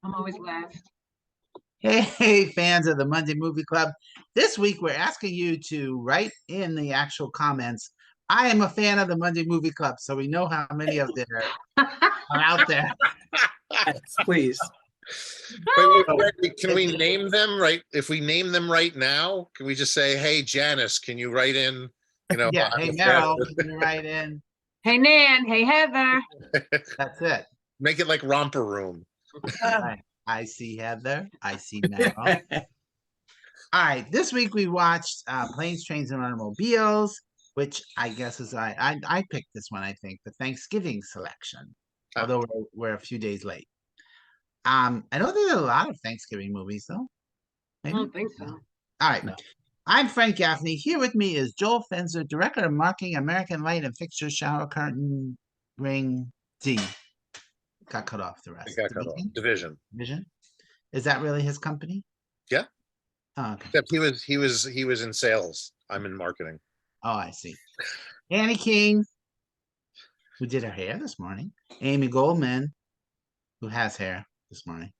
I'm always last. Hey, fans of the Monday Movie Club. This week we're asking you to write in the actual comments. I am a fan of the Monday Movie Club, so we know how many of there are out there. Yes, please. Can we name them right? If we name them right now, can we just say, "Hey, Janice, can you write in?" Yeah, hey Meryl, can you write in? Hey, Nan. Hey, Heather. That's it. Make it like Romper Room. I see Heather. I see Meryl. All right, this week we watched Planes, Trains, and Automobiles, which I guess is I picked this one, I think, the Thanksgiving selection, although we're a few days late. I know there's a lot of Thanksgiving movies, though. I don't think so. All right. No. I'm Frank Gaffney. Here with me is Joel Fenzer, director of marketing, American Light and Fixture, Shower Curtain, Ring, D. Got cut off the rest. Division. Division. Is that really his company? Yeah. Oh, okay. Except he was in sales. I'm in marketing. Oh, I see. Annie King, who did her hair this morning. Amy Goldman, who has hair this morning.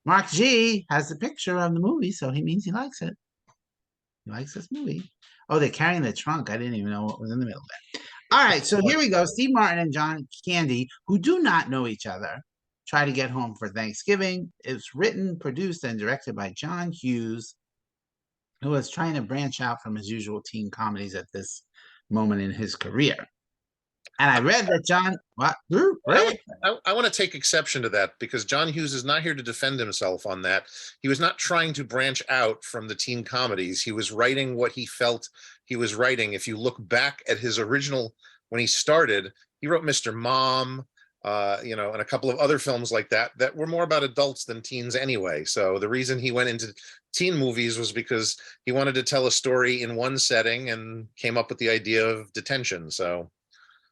Mark G has the picture of the movie, so he means he likes it. He likes this movie. Oh, they're carrying the trunk. I didn't even know what was in the middle of that. All right, so here we go. Steve Martin and John Candy, who do not know each other, try to get home for Thanksgiving. It's written, produced, and directed by John Hughes, who was trying to branch out from his usual teen comedies at this moment in his career. And I read that John, what? I want to take exception to that because John Hughes is not here to defend himself on that. He was not trying to branch out from the teen comedies. He was writing what he felt he was writing. If you look back at his original, when he started, he wrote Mr. Mom, and a couple of other films like that were more about adults than teens anyway. So the reason he went into teen movies was because he wanted to tell a story in one setting and came up with the idea of detention.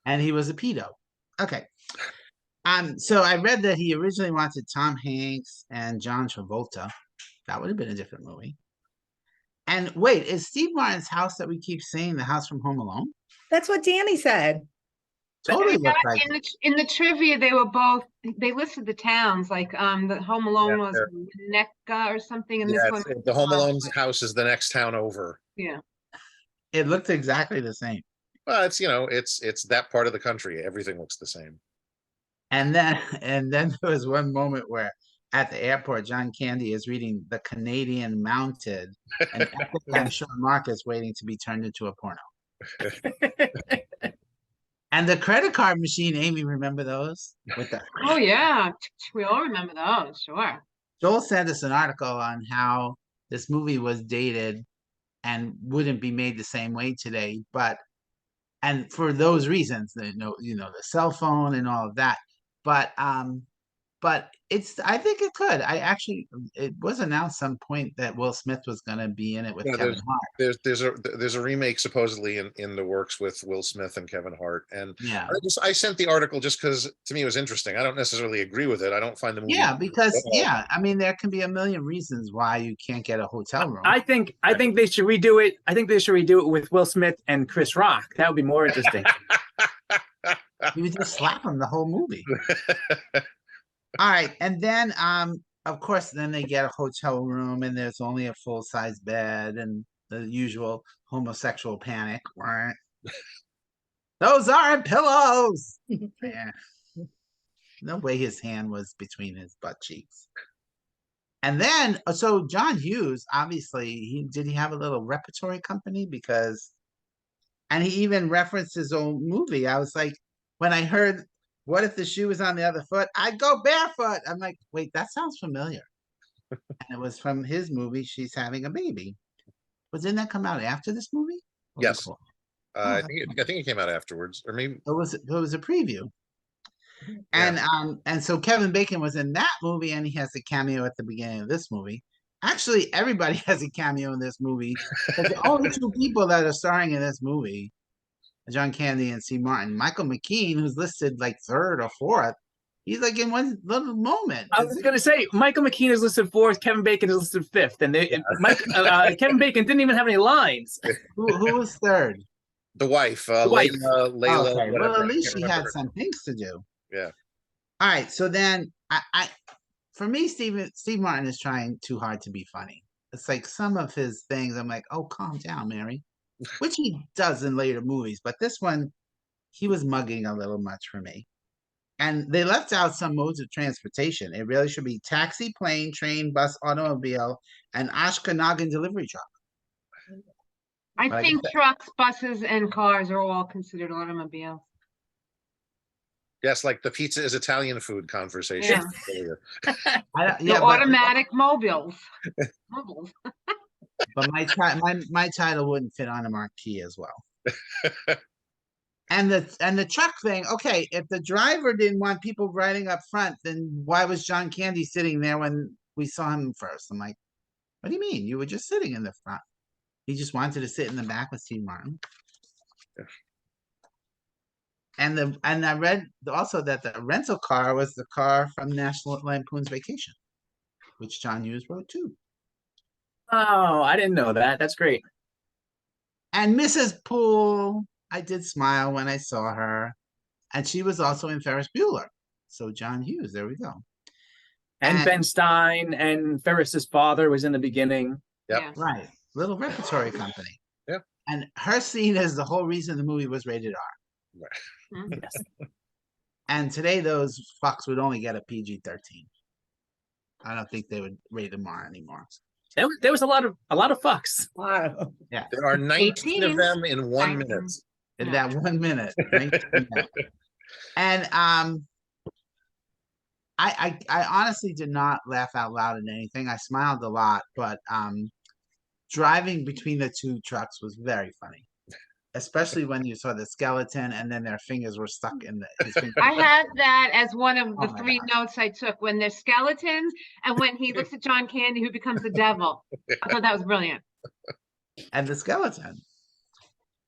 And he was a pedo. Okay. So I read that he originally wanted Tom Hanks and John Travolta. That would have been a different movie. And wait, is Steve Martin's house that we keep seeing the house from Home Alone? That's what Danny said. Totally looks like in the trivia, they listed the towns, like the Home Alone was Winnetka or something, and this one the Home Alone's house is the next town over. Yeah. It looked exactly the same. Well, it's that part of the country. Everything looks the same. And then there was one moment where at the airport, John Candy is reading The Canadian Mounted, and I'm sure Mark is waiting to be turned into a porno. And the credit card machine, Amy, remember those? Oh yeah, we all remember those, sure. Joel sent us an article on how this movie was dated and wouldn't be made the same way today, and for those reasons, the cell phone and all of that. But I think it could. It was announced some point that Will Smith was going to be in it with Kevin Hart. There's a remake supposedly in the works with Will Smith and Kevin Hart. And yeah, I sent the article just because to me it was interesting. I don't necessarily agree with it. I don't find the movie. Yeah, because I mean there can be a million reasons why you can't get a hotel room. I think they should redo it. I think they should redo it with Will Smith and Chris Rock. That would be more interesting. You would just slap him the whole movie. All right, and then of course then they get a hotel room and there's only a full-size bed and the usual homosexual panic. Those aren't pillows. Yeah. No way his hand was between his butt cheeks. And then so John Hughes, obviously, did he have a little repertory company? And he even referenced his own movie. I was like, when I heard what if the shoe was on the other foot? I'd go barefoot. I'm like, wait, that sounds familiar. And it was from his movie, She's Having a Baby. But didn't that come out after this movie? Yes. I think it came out afterwards, or maybe it was a preview. And so Kevin Bacon was in that movie, and he has a cameo at the beginning of this movie. Actually, everybody has a cameo in this movie. But the only two people that are starring in this movie, John Candy and Steve Martin. Michael McKean, who's listed like third or fourth, he's like in one little moment. I was going to say Michael McKean is listed fourth, Kevin Bacon is listed fifth, and Kevin Bacon didn't even have any lines. Who was third? The wife, Layla. Okay. Well, at least she had some things to do. Yeah. All right. So then for me, Steve Martin is trying too hard to be funny. It's like some of his things, I'm like, oh, calm down, Mary, which he does in later movies. But this one, he was mugging a little much for me. And they left out some modes of transportation. It really should be taxi, plane, train, bus, automobile, and Ashkenagan delivery truck. I Like I think said- trucks, buses, and cars are all considered automobiles. Yes, like the pizza is Italian food conversation earlier. I don't- The yeah, automatic mobiles. Mobiles. but my title wouldn't fit on a marquee as well. And the truck thing, okay, if the driver didn't want people riding up front, then why was John Candy sitting there when we saw him first? I'm like, what do you mean? You were just sitting in the front. He just wanted to sit in the back with Steve Martin. And I read also that the rental car was the car from National Lampoon's Vacation, which John Hughes wrote too. Oh, I didn't know that. That's great. And Mrs. Poole, I did smile when I saw her. And she was also in Ferris Bueller. So John Hughes, there we go. And And- Ben Stein and Ferris's father was in the beginning. Yep. Yeah. Right. Little repertory company. Yep. And her scene is the whole reason the movie was rated R. Mhm. Yes. And today those fucks would only get a PG-13. I don't think they would rate them R anymore. There was a lot of fucks. Wow. There are 19 of 18. them in 1 19. minute. In Yeah. that 1 minute. 19 minutes. And I honestly did not laugh out loud at anything. I smiled a lot, but driving between the two trucks was very funny. Especially when you saw the skeleton and then their fingers were stuck in his fingers. I had that as one of the Oh my 3 gosh. notes I took, when they're skeletons and when he looks at John Candy, who becomes the devil. I thought that was brilliant. And the skeleton.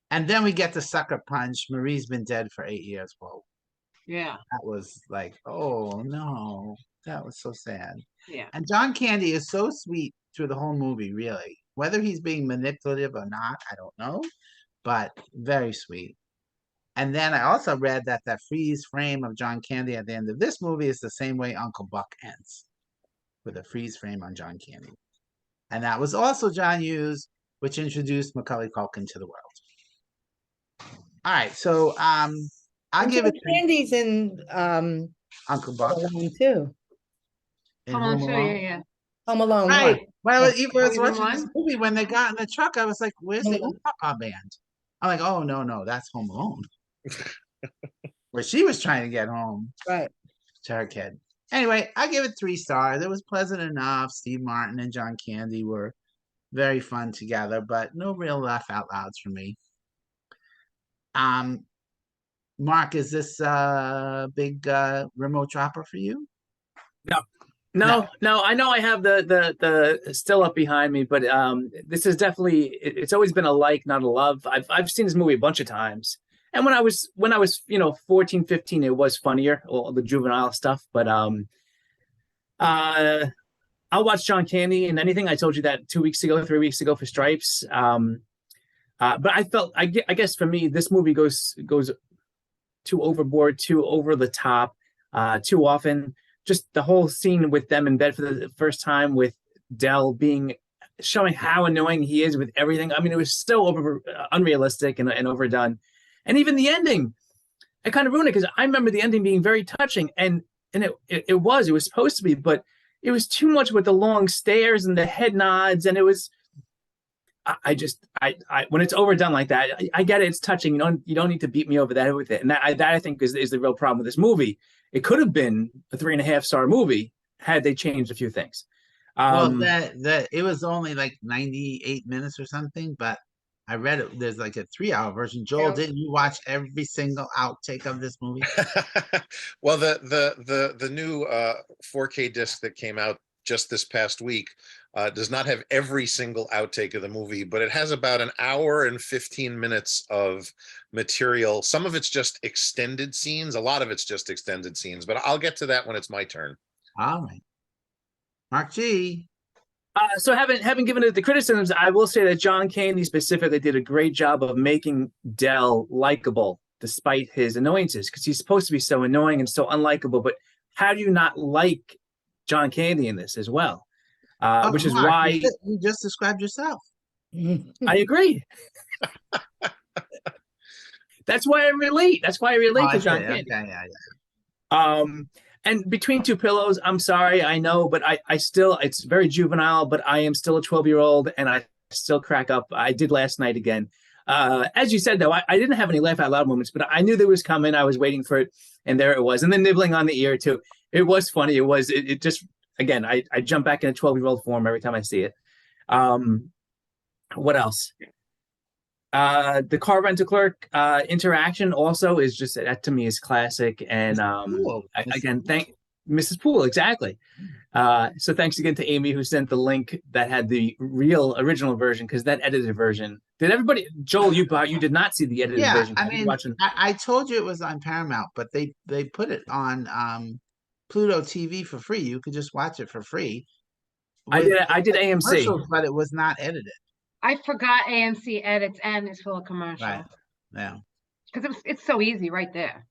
And then we get the sucker punch. Marie's been dead for 8 years. Whoa. Yeah, That was like, oh no. That was so sad. yeah. And John Candy is so sweet through the whole movie, really. Whether he's being manipulative or not, I don't know. But very sweet. And then I also read that that freeze frame of John Candy at the end of this movie is the same way Uncle Buck ends, with a freeze frame on John Candy. And that was also John Hughes, which introduced Macaulay Culkin to the world. All right, so I'll give it to Candy's in Uncle Buck Home Alone too. in Come Home on, Alone. yeah. Home Alone. Right. one. Well, even when I was Even watching this one? movie, when they got in the truck, I was like, "Where's the Mhm. Papa band?" I'm like, "Oh no, that's Home Alone." Where she was trying to get home Right. to her kid. Anyway, I give it 3 stars. It was pleasant enough. Steve Martin and John Candy were very fun together, but no real laugh out louds for me. Mark, is this a big remote dropper for you? No, I know I have the still up behind me, but this is definitely it's always been a like, not a love. I've seen this movie a bunch of times. And when I was 14, 15, it was funnier, all the juvenile stuff, but I'll watch John Candy and anything. I told you that 2 weeks ago, 3 weeks ago for Stripes. But I guess for me, this movie goes too overboard, too over the top, too often. Just the whole scene with them in bed for the first time, with Dell showing how annoying he is with everything. I mean, it was so unrealistic and overdone. And even the ending, it kind of ruined it, because I remember the ending being very touching, and it was supposed to be, but it was too much with the long stares and the head nods, and it was. I when it's overdone like that, I get it. It's touching. You don't need to beat me over the head with it. And that I think is the real problem with this movie. It could have been a 3.5-star movie had they changed a few things. Well, it was only like 98 minutes or something, but I read it. There's like a 3-hour version. Joel, Yeah. didn't you watch every single outtake of this movie? Well, the new 4K disc that came out just this past week does not have every single outtake of the movie, but it has about an hour and 15 minutes of material. Some of it's just extended scenes. A lot of it's just extended scenes, but I'll get to that when it's my turn. All right. Mark G. So having given it the criticisms, I will say that John Candy specifically did a great job of making Dell likable despite his annoyances, because he's supposed to be so annoying and so unlikable. But how do you not like John Candy in this as well, Oh, which is Mark, why you just described yourself. I agree. That's why I relate. That's why I relate Oh, to I John see. Candy. Okay, yeah. And Between Two Pillows, I'm sorry, I know, but I still, it's very juvenile, but I am still a 12-year-old and I still crack up. I did last night again. As you said, though, I didn't have any laugh out loud moments, but I knew there was coming. I was waiting for it, and there it was. And then nibbling on the ear, too. It was funny. It just, again, I jump back in a 12-year-old form every time I see it. What else? The car rental clerk interaction also is just, that to me is classic. And Poole. again, thank Mrs. Poole, exactly. So thanks again to Amy who sent the link that had the real original version, because that edited version. Did everybody, Joel, you did not see the edited Yeah, version? I Were you mean, watching? I told you it was on Paramount, but they put it on Pluto TV for free. You could just watch it for free. I did AMC. Commercials, but it was not edited. I forgot AMC edits and it's full of commercials. Right. Yeah. Because it's so easy right there.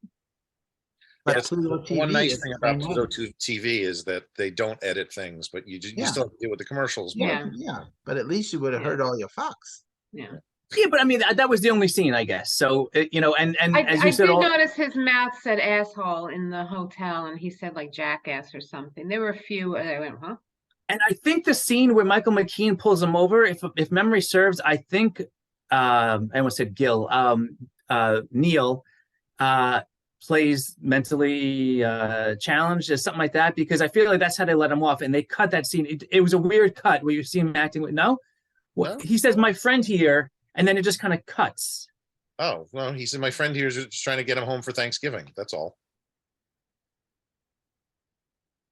But That's Pluto the one TV nice is thing the about same Pluto way. TV is that they don't edit things, but you Yeah. still have to deal with the commercials. But Yeah. Yeah, but at least you would have Yeah. heard all your Fox. Yeah. Yeah, but I mean that was the only scene, I guess. So and as I you said, did notice his mouth said asshole in the hotel, and he said like jackass or something. There were a few, and I went, huh? and I think the scene where Michael McKean pulls him over, if memory serves, I think I almost said Gil, Neil plays mentally challenged or something like that, because I feel like that's how they let him off, and they cut that scene. It was a weird cut where you see him acting with No? he says my friend here, and then it just kind of cuts. oh well, he said my friend here is just trying to get him home for Thanksgiving. That's all.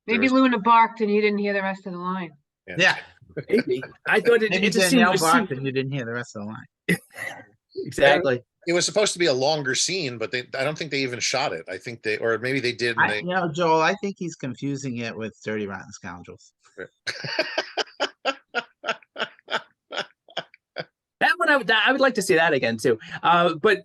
Maybe There's- Luna barked and you didn't hear the rest of the line. Yeah. Maybe I thought it Maybe just Danielle seemed barked and you didn't hear the rest of the line. exactly. It was supposed to be a longer scene, but I don't think they even shot it. I think or maybe they did. And Joel, I think he's confusing it with Dirty Rotten Scoundrels. That one I would like to see that again too. But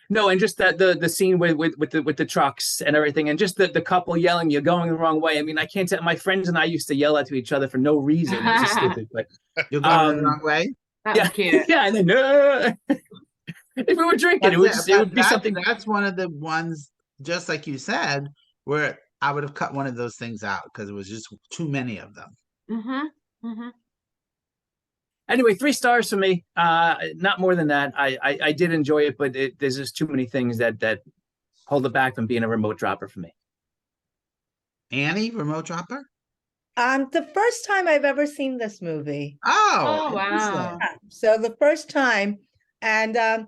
no, and just the scene with the trucks and everything, and just the couple yelling, "You're going the wrong way." I mean, I can't tell. My friends and I used to yell at each other for no reason. It was just stupid. But You're going the wrong way. That yeah, was cute. yeah, and then if we were drinking, it would be something. That's one of the ones, just like you said, where I would have cut one of those things out because it was just too many of them. Mm-hmm. Mm-hmm. Anyway, 3 stars for me. Not more than that. I did enjoy it, but there's just too many things that hold it back from being a remote dropper for me. Annie, remote dropper? The first time I've ever seen this movie. Oh, Oh, interesting. wow. So the first time, and I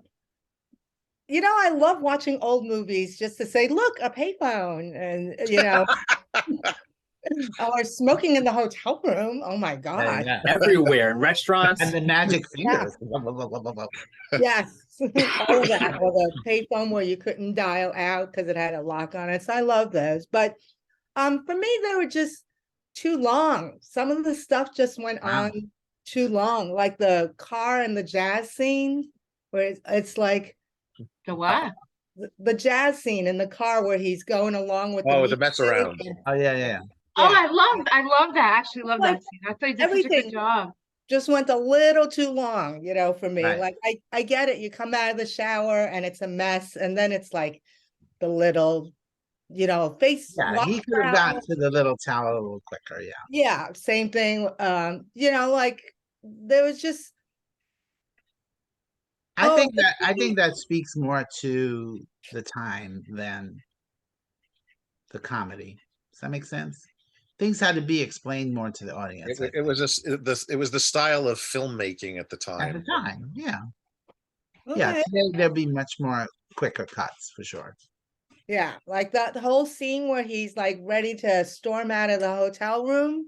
love watching old movies just to say, look, a payphone, and or smoking in the hotel room. Oh my God. Yeah. Everywhere in restaurants. And the magic Yeah. fingers. Yes. All of that. Or the payphone where you couldn't dial out because it had a lock on it. So I love those. But for me, they were just too long. Some of the stuff just went Wow. on too long, like the car and the jazz scene, where it's like The what? the jazz scene in the car where he's going along with the mess music around. and Oh, yeah. Oh, Yeah. I love that. Actually, love Like, that scene. I thought you did such a everything. good job. just went a little too long, for me. Right. Like I get it. You come out of the shower and it's a mess, and then it's like the little, face. Yeah, he could have lockdown. gotten to the little tower a little quicker. Yeah. Yeah, same thing. Like there was just I Oh, think that speaks more to the time than the comedy. Does that make sense? Things had to be explained more to the audience. I It was it was the style of filmmaking at the think, at the time. time. Yeah. Yeah. okay. Today there'd be much more quicker cuts for sure. Yeah, like the whole scene where he's like ready to storm out of the hotel room.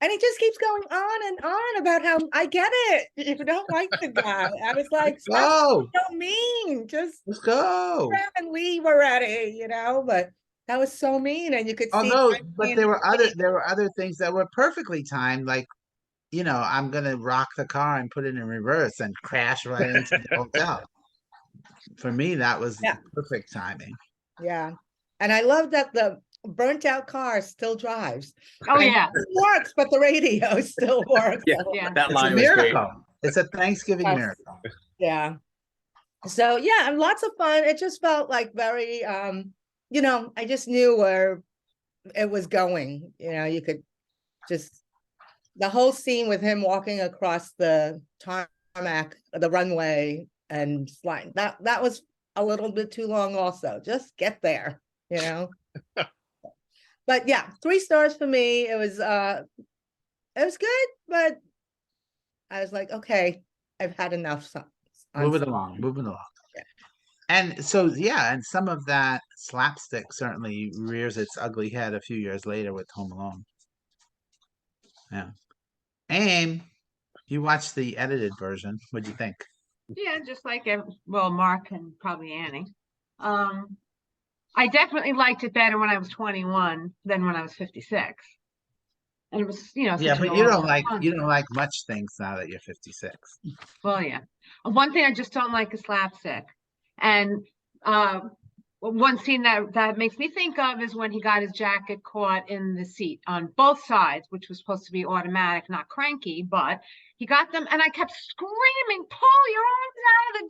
And he just keeps going on and on about how I get it. You don't like the guy. I was like, stop Go. so mean. Just Let's go. grab and leave already, but that was so mean. And you could see Although, Mike but being there were like, other things that were perfectly timed, like, I'm gonna rock the car and put it in reverse and crash right into the hotel. For me, that was Yeah. perfect timing. Yeah. And I love that burnt out car still drives. Oh, yeah, It works, but the radio still works. Yeah. yeah. That It's a line was great. miracle. It's a Thanksgiving Yes. miracle. Yeah. So yeah, and lots of fun. It just felt like very you know, I just knew where it was going. You know, you could just the whole scene with him walking across the tarmac, the runway and sliding. That was a little bit too long also. Just get there, you know. But yeah, 3 stars for me. It was good, but I was like, okay, I've had enough. Moving along, moving along. And so, yeah, and some of that slapstick certainly rears its ugly head a few years later with Home Alone. Yeah. Aim, you watched the edited version. What'd you think? Yeah, just like, well, Mark and probably Annie. I definitely liked it better when I was 21 than when I was 56. And it was, you know. Yeah, such an but you don't awesome like much things now that you're 56. Well, yeah. One thing I just don't like is slapstick. And one scene that makes me think of is when he got his jacket caught in the seat on both sides, which was supposed to be automatic, not cranky, but he got them, and I kept screaming, pull your arms out of the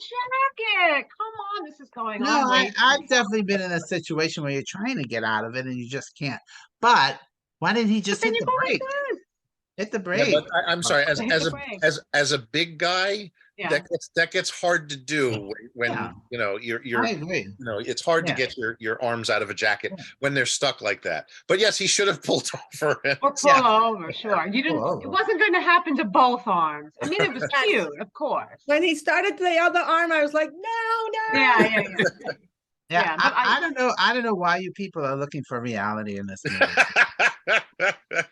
jacket. Come on, this is going No, on. I've definitely been in a situation where you're trying to get out of it and you just can't. But why didn't he just Then hit you the go like brake? this. Hit the Yeah, brake. but I'm sorry, Hit the brake. as a big guy, Yeah. that gets hard to do when Yeah. you know you're I agree. you know, it's hard to Yeah. get your arms out of a jacket Yeah. when they're stuck like that. But yes, he should have pulled over him. Or pull over, sure. You didn't. Pull It over. wasn't going to happen to both arms. I mean, it was Yes. cute, of course. When he started the other arm, I was like, no. Yeah. Yeah, Yeah, but I don't know. I don't know why you people are looking for reality in this movie.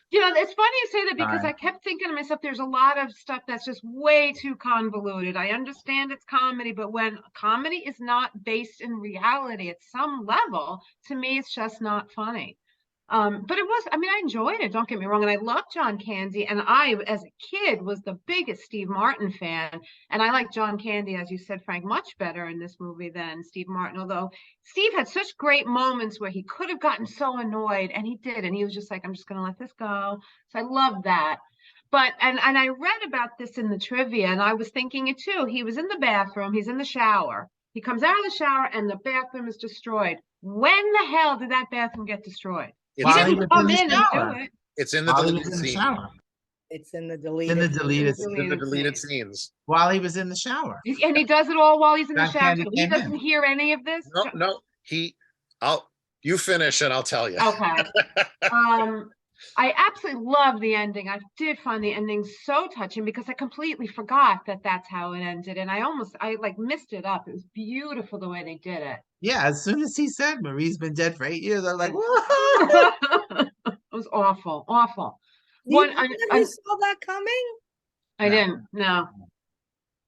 You know, it's funny you say that because Fine. I kept thinking to myself, there's a lot of stuff that's just way too convoluted. I understand it's comedy, but when comedy is not based in reality at some level, to me, it's just not funny. But it was, I mean, I enjoyed it, don't get me wrong. And I love John Candy. And I, as a kid, was the biggest Steve Martin fan. And I like John Candy, as you said, Frank, much better in this movie than Steve Martin. Although Steve had such great moments where he could have gotten so annoyed, and he did. And he was just like, I'm just going to let this go. So I love that. But, and I read about this in the trivia, and I was thinking it too. He was in the bathroom, he's in the shower. He comes out of the shower, and the bathroom is destroyed. When the hell did that bathroom get destroyed? He While he didn't was come in the in and do shower. it. It's in the While he deleted was in the scene. shower. It's in the In deleted. the deleted. It's in In the deleted scenes. While he was in the shower. And he does it all while he's in the John shower. Candy So he came doesn't in. hear any of this. No, you finish and I'll tell you. Okay. I absolutely love the ending. I did find the ending so touching because I completely forgot that that's how it ended, and I like missed it up. It was beautiful the way they did it. Yeah, as soon as he said Marie's been dead for 8 years, I'm like, It was awful, awful. You One, you saw that coming? I No. didn't. No,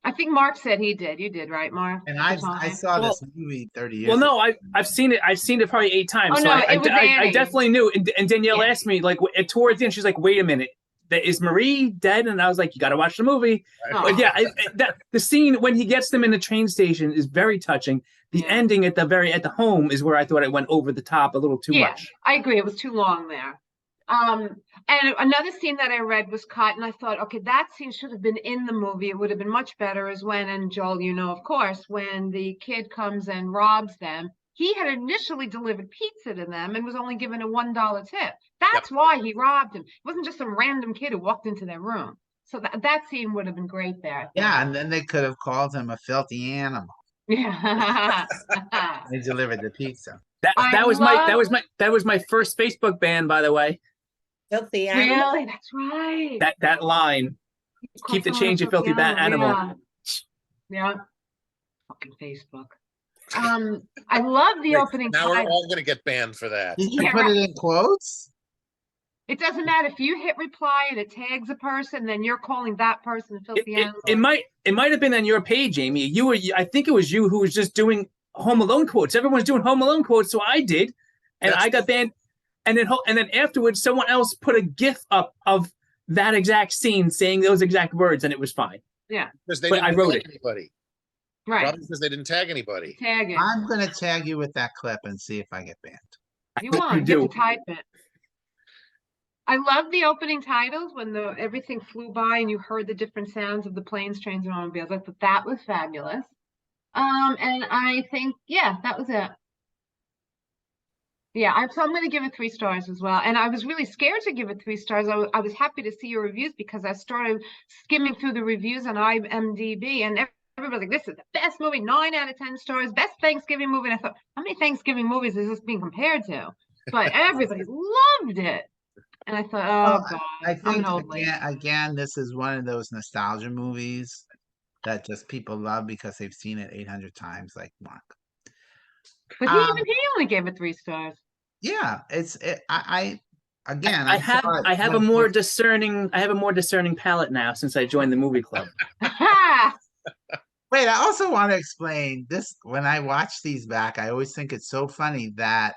I think Mark said he did. You did, right, Mark? and I Tommy? saw this movie 30 years Well, ago. no, I've seen it. I've seen it probably 8 times. Oh, so no, I it was I Annie. definitely knew. And Danielle Yeah. asked me like towards the end, she's like, "Wait a minute, is Marie dead?" And I was like, "You got to watch the movie." Oh. But yeah, the scene when he gets them in the train station is very touching. The Yeah. ending at the home is where I thought it went over the top a little too Yeah. much. I agree. It was too long there. And another scene that I read was cut, and I thought, okay, that scene should have been in the movie. It would have been much better. Is when, and Joel, you know, of course, when the kid comes and robs them. He had initially delivered pizza to them and was only given a $1 tip. That's why he robbed him. It wasn't just some random kid who walked into their room. So that scene would have been great there. Yeah, and then they could have called him a filthy animal. Yeah. They delivered the pizza. That was my first Facebook ban, by the way. Filthy animal. Really? That's right. That line. Keep the change, you filthy bad animal. Yeah. Fucking Facebook. I love the opening Now we're title. all gonna get banned for that. Did you Yeah, put right. it in quotes? It doesn't matter if you hit reply and it tags a person, then you're calling that person a filthy animal. It might have been on your page, Amy. I think it was you who was just doing Home Alone quotes. Everyone's doing Home Alone quotes, so I did, and I got banned. And then afterwards, someone else put a GIF up of that exact scene saying those exact words, and it was fine. Because they But didn't I wrote tag it. anybody. Right. Probably because they didn't tag anybody. Tag it. I'm gonna tag you with that clip and see if I get banned. You hope won't. you You have do. to type it. I love the opening titles when everything flew by and you heard the different sounds of the planes, trains, and automobiles. I thought that was fabulous. And I think, yeah, that was it. Yeah, so I'm going to give it 3 stars as well. And I was really scared to give it 3 stars. I was happy to see your reviews because I started skimming through the reviews on IMDb, and everybody's like, this is the best movie, 9 out of 10 stars, best Thanksgiving movie. And I thought, how many Thanksgiving movies is this being compared to? But everybody loved it. And I thought, oh Well, God, I I'm an think old lady. again, this is one of those nostalgia movies that just people love because they've seen it 800 times, like Mark. But Um, he only gave it 3 stars. yeah, again, I I have saw it I have a when more first- discerning palate now since I joined the movie club. Wait, I also want to explain this. When I watch these back, I always think it's so funny that,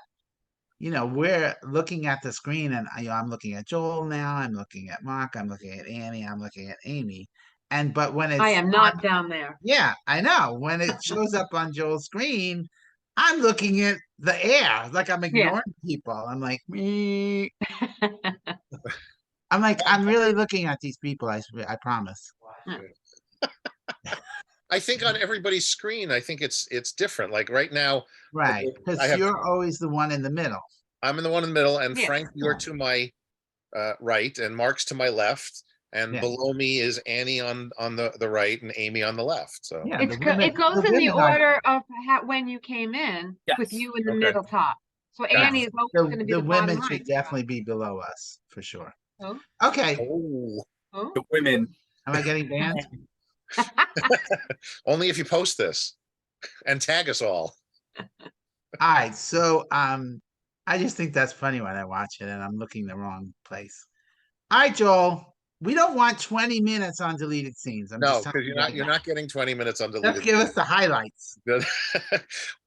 we're looking at the screen and I'm looking at Joel now, I'm looking at Mark, I'm looking at Annie, I'm looking at Amy. But when I it's am not down there. yeah, I know. When it shows up on Joel's screen, I'm looking at the air, like I'm ignoring people. I'm like, me. I'm really looking at these people. I promise. I think on everybody's screen, I think it's different. Like right now, Right, I because have you're always the one in the middle. I'm in the one in the middle, and Yeah. Frank, you're to my right, and Mark's to my left, and Yeah. below me is Annie on the right, and Amy on the left. So Yeah, It goes the in the women are- order of when you came in, with Yes. you in the Okay. middle top. So Got Annie is always going to be the the women bottom should right. definitely be below us for sure. Oh, Okay, oh, oh. The women. am I getting banned? only if you post this and tag us all. All right, so I just think that's funny when I watch it and I'm looking the wrong place. All right, Joel, we don't want 20 minutes on deleted scenes. I'm No, just telling because you you're right now. not getting 20 minutes Just undeleted. give us the highlights.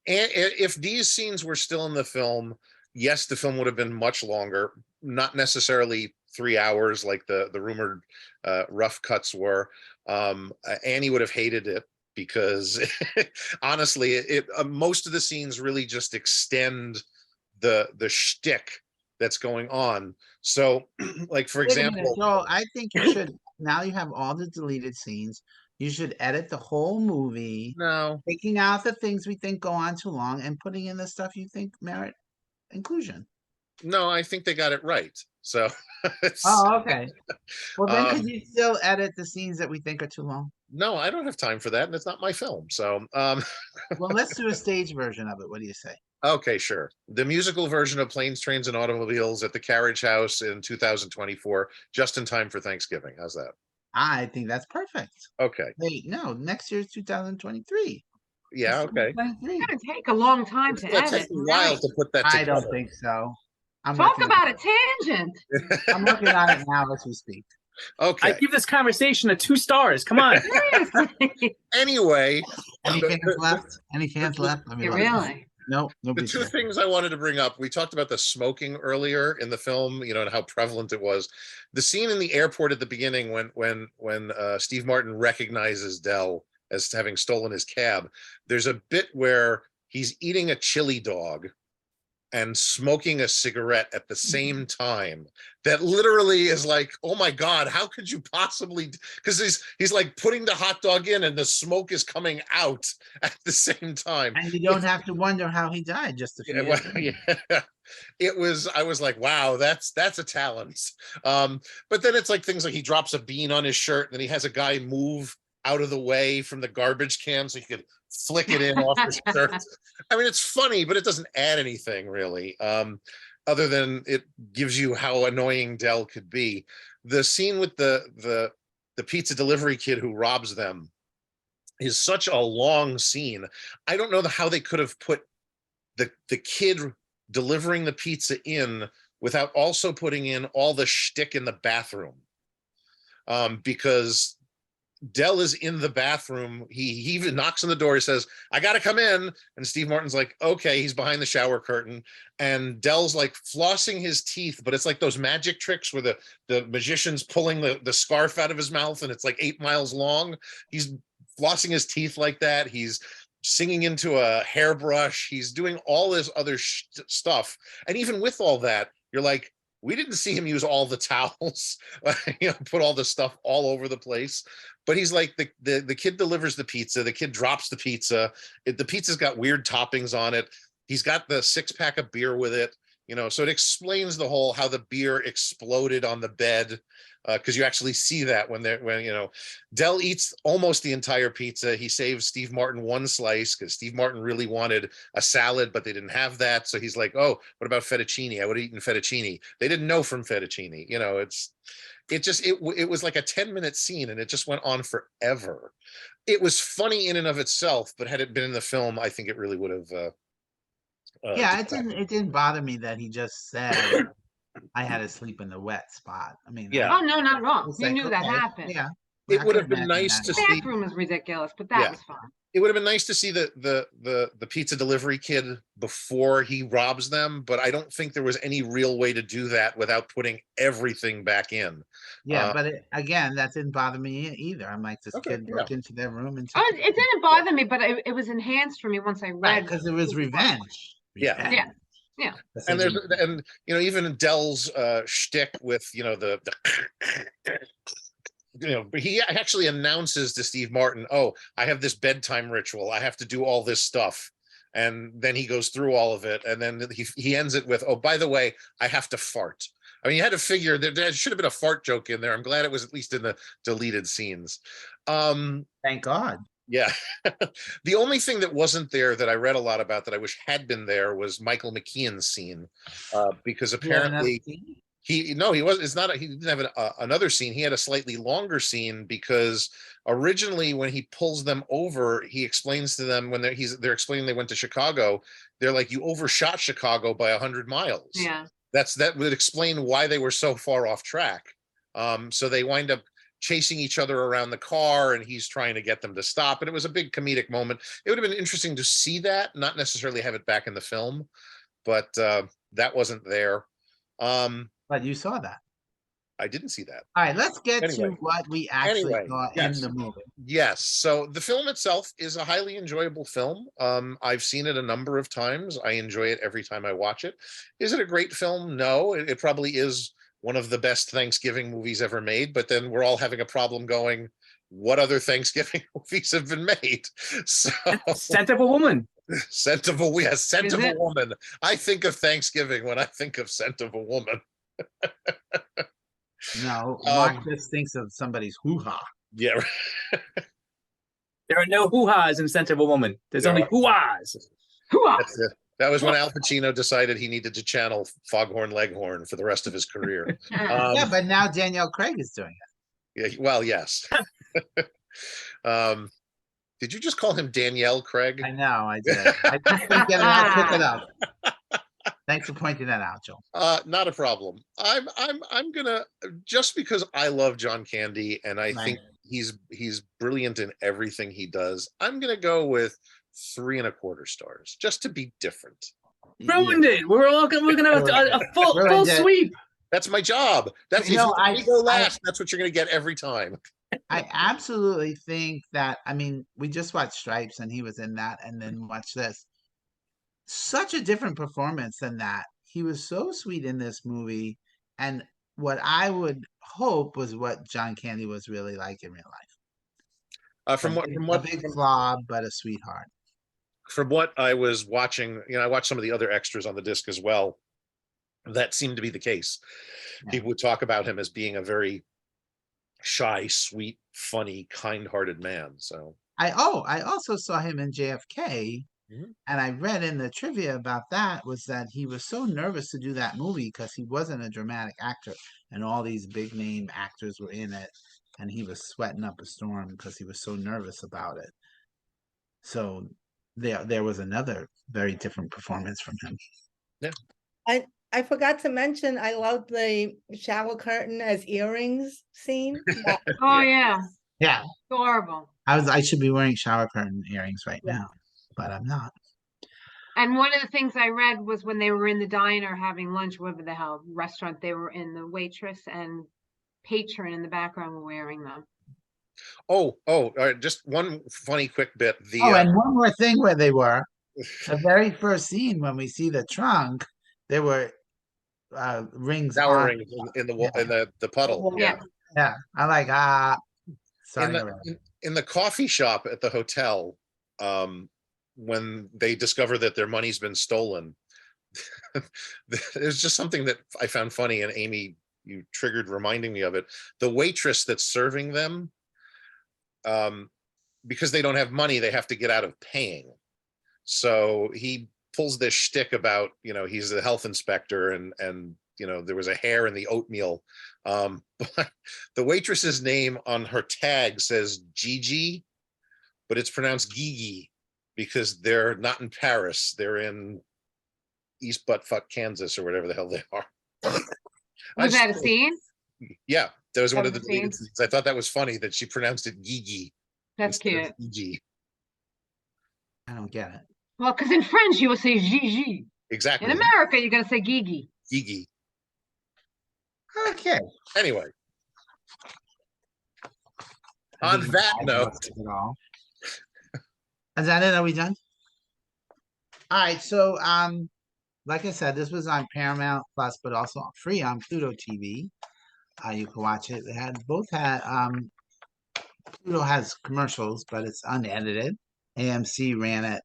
And if these scenes were still in the film, yes, the film would have been much longer, not necessarily 3 hours like the rumored rough cuts were. Annie would have hated it because honestly, most of the scenes really just extend the shtick that's going on. So, like for Wait a minute, example, Joel, I think you should, now you have all the deleted scenes, you should edit the whole movie, no, taking out the things we think go on too long and putting in the stuff you think merit inclusion. I think they got it right. So, Oh, okay. Well, then could Um, you still edit the scenes that we think are too long? no, I don't have time for that, and it's not my film. So, Well, let's do a stage version of it. What do you say? okay, sure. The musical version of Planes, Trains, and Automobiles at the Carriage House in 2024, just in time for Thanksgiving. How's that? I think that's perfect. Okay. Wait, no, next year's 2023. Yeah, It's okay. 2023. It's going to take a long time It's to gonna edit. take a while Right. to put that I together. don't think so. I'm Talk working about a tangent. I'm working on it now as we speak. I Okay. give this conversation a 2 stars. Come on. Seriously. Anyway, Any The- fans the- left? Any fans left? Let me look. Really? No, the nobody. two things I wanted to bring up, we talked about the smoking earlier in the film, and how prevalent it was. The scene in the airport at the beginning when Steve Martin recognizes Dell as having stolen his cab, there's a bit where he's eating a chili dog and smoking a cigarette at the same time. That literally is like, oh my God, how could you possibly? Because he's like putting the hot dog in and the smoke is coming out at the same time. And you don't have to wonder how he died just a few Yeah, years well, later. yeah. I was like, wow, that's a talent. But then it's like things like he drops a bean on his shirt, and then he has a guy move out of the way from the garbage can so he could flick it in off his shirt. I mean, it's funny, but it doesn't add anything really, other than it gives you how annoying Dell could be. The scene with the pizza delivery kid who robs them is such a long scene. I don't know how they could have put the kid delivering the pizza in without also putting in all the shtick in the bathroom. Because Dell is in the bathroom. He even knocks on the door. He says, "I got to come in." And Steve Martin's like, okay, he's behind the shower curtain. And Dell's like flossing his teeth, but it's like those magic tricks where the magician's pulling the scarf out of his mouth and it's like 8 miles long. He's flossing his teeth like that. He's singing into a hairbrush. He's doing all this other stuff. And even with all that, you're like, we didn't see him use all the towels, put all the stuff all over the place. But he's like, the kid delivers the pizza. The kid drops the pizza. The pizza's got weird toppings on it. He's got the 6-pack of beer with it. So it explains the whole how the beer exploded on the bed, because you actually see that when Del eats almost the entire pizza. He saves Steve Martin one slice because Steve Martin really wanted a salad, but they didn't have that. So he's like, "Oh, what about fettuccine? I would have eaten fettuccine." They didn't know from fettuccine. It was like a 10-minute scene, and it just went on forever. It was funny in and of itself, but had it been in the film, I think it really would have. Yeah, it didn't bother me that he just said I had to sleep in the wet spot. I mean, Yeah. Oh, no, not wrong. it's You like, knew that okay, happened. Yeah. It I would could have been imagine nice that. to The see. bathroom was ridiculous, but that Yeah. was fun. It would have been nice to see the pizza delivery kid before he robs them, but I don't think there was any real way to do that without putting everything back in. Yeah, but again, that didn't bother me either. I'm like, this Okay, kid broke into their room and Oh, took it didn't bother me, but it was enhanced for me once I read. because it was revenge. Yeah. Revenge. Yeah. That's And what there's you- even Dell's shtick with the but he actually announces to Steve Martin, "Oh, I have this bedtime ritual. I have to do all this stuff." And then he goes through all of it, and then he ends it with, "Oh, by the way, I have to fart." I mean, you had to figure there should have been a fart joke in there. I'm glad it was at least in the deleted scenes. Thank God. Yeah. The only thing that wasn't there that I read a lot about that I wish had been there was Michael McKean's scene, because apparently he didn't have another scene. He had a slightly longer scene because originally when he pulls them over, he explains to them when they're explaining they went to Chicago. They're like, "You overshot Chicago by 100 miles." Yeah. That would explain why they were so far off track. So they wind up chasing each other around the car, and he's trying to get them to stop. And it was a big comedic moment. It would have been interesting to see that, not necessarily have it back in the film, but that wasn't there. But you saw that. I didn't see that. All right, let's get Anyway. to what we actually Anyway, saw yes. in the movie. Yes. So the film itself is a highly enjoyable film. I've seen it a number of times. I enjoy it every time I watch it. Is it a great film? No, it probably is one of the best Thanksgiving movies ever made, but then we're all having a problem going, what other Thanksgiving movies have been made? So Scent of a Woman. Scent of a it? Woman. I think of Thanksgiving when I think of Scent of a Woman. No, Mark just thinks of somebody's hoo-ha. Yeah. There are no hoo-has in Scent of a Woman. There's There only are. hoo-has. Hoo-ah! That's it. That was when Al Pacino decided he needed to channel Foghorn Leghorn for the rest of his career. Yeah, but now Danielle Craig is doing it. Yeah, well, yes. Did you just call him Danielle Craig? I know, I did. I just couldn't get it out quick enough. Thanks for pointing that out, Joel. Not a problem. I'm gonna, just because I love John Candy and I think he's brilliant in everything he does, I'm gonna go with 3.25 stars, just to be different. Ruined it. We're gonna have a full Ruined it. sweep. That's my job. That's You know, if you go last, that's what you're gonna get every time. I absolutely think that, I mean, we just watched Stripes and he was in that, and then watch this. Such a different performance than that. He was so sweet in this movie, and what I would hope was what John Candy was really like in real life. A big slob, but a sweetheart. From what I was watching, I watched some of the other extras on the disc as well. That seemed to be the case. Yeah. People would talk about him as being a very shy, sweet, funny, kind-hearted man. So I also saw him in JFK, and I read in the trivia about that was that he was so nervous to do that movie because he wasn't a dramatic actor, and all these big name actors were in it, and he was sweating up a storm because he was so nervous about it. So there was another very different performance from him. Yeah. I forgot to mention, I love the shower curtain as earrings scene. Oh, yeah. Yeah, Adorable. I should be wearing shower curtain earrings right now, but I'm not. And one of the things I read was when they were in the diner having lunch, whatever the hell restaurant they were in, the waitress and patron in the background were wearing them. All right, just one funny quick bit. The Oh, and one more thing where they were. The very first scene when we see the trunk, there were rings shower on. rings in the in the puddle. Yeah. Yeah, I like In sorry. the in the coffee shop at the hotel, when they discover that their money's been stolen, there's just something that I found funny, and Amy, you triggered reminding me of it. The waitress that's serving them, because they don't have money, they have to get out of paying. So he pulls this shtick about, he's the health inspector, and there was a hair in the oatmeal. But the waitress's name on her tag says Gigi, but it's pronounced Gigi because they're not in Paris. They're in East Buttfuck, Kansas, or whatever the hell they are. Was that a scene? Yeah, that was one of the That was a deleted scenes. I thought that was funny that she pronounced it Gigi. That's instead of cute. Gigi. I don't get it. Well, because in French you will say Gigi. Exactly. In America, you're gonna say Gigi. Gigi. Okay. Anyway, I on think that I note, lost it all. Is that it? Are we done? All right. So, like I said, this was on Paramount Plus, but also free on Pluto TV. You can watch it. They had both had Pluto has commercials, but it's unedited. AMC ran it,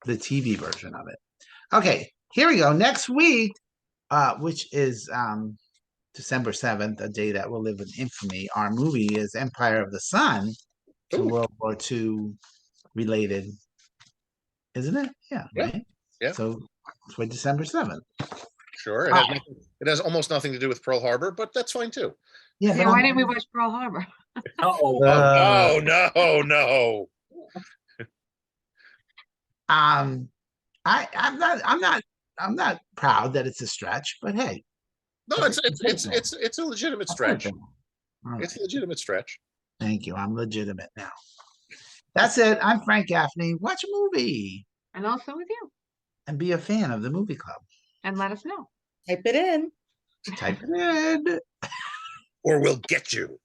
the TV version of it. Okay, here we go. Next week, which is December 7th, a day that will live in infamy. Our movie is Empire of the Sun, to Ooh. World War II related, isn't it? Yeah, Yeah, right. yeah. So it's for December 7th. sure, it has almost nothing to do with Pearl Harbor, but that's fine too. Yeah, Yeah, but why didn't we watch Pearl Harbor? Oh, Oh, no. I'm not proud that it's a stretch, but hey. No, it's a legitimate stretch. All right. It's a legitimate stretch. Thank you. I'm legitimate now. That's it. I'm Frank Gaffney. Watch a movie And also with you. and be a fan of the movie club. And let us know. Type it in. Type it in. Or we'll get you.